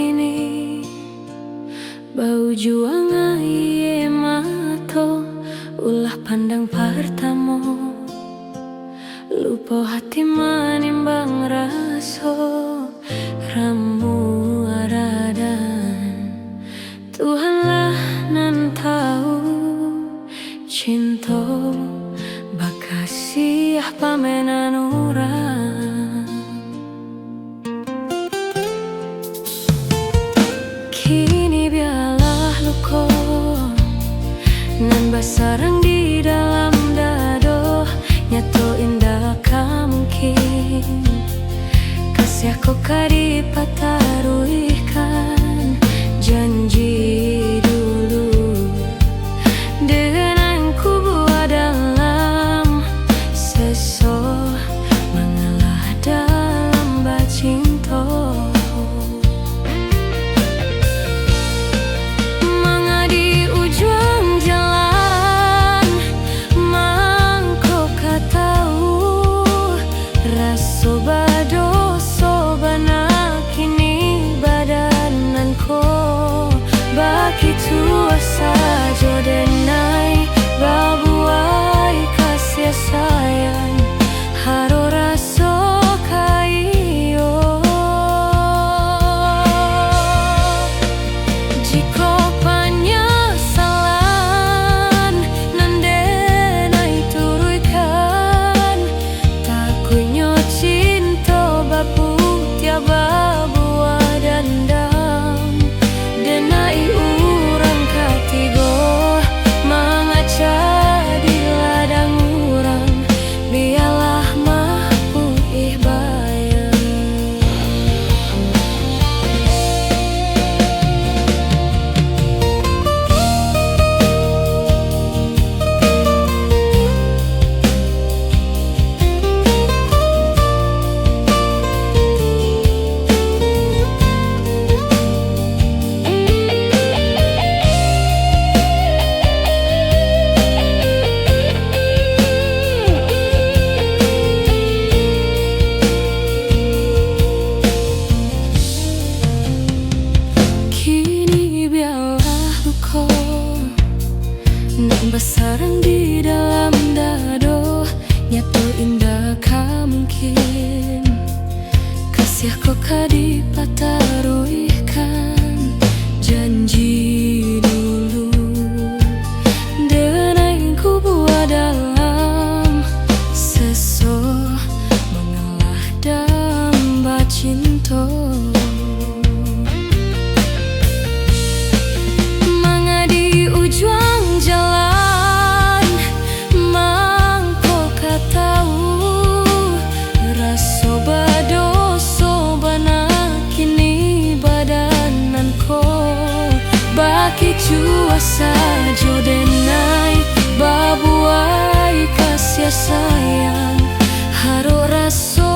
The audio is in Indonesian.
kini bau juang aye mato ulah pandang partamo lupa hati manimbang raso ramu aradan Tuhanlah nan tahu cinta bakasiah pamenan urang kini biarlah luko nan basarang di dalam dado nyato indah mungkin kasih aku kadi pataruikan janji dulu dengan ku buat dalam seso mengalah dalam bacinto mengadi ujung jalan mangko katau raso bado sobana kini badananko begitu saja denai babuai kasih sayang haro raso kayo jika penyesalan nan denai turuikan tak kunyo cinta bapu tiaba buah dandam denai urang katigo mengaca di ladang urang biarlah mampu bayang kini biarlah luka nan basarang di dalam dado nyato indah mungkin kasih aku kadi pataruikan janji dulu dengan ku buat dalam seso mengalah dalam bacinto mengadi ujung jalan mangko katau raso bado sobana kini badananko baki cua saja denai babuai kasih sayang haro raso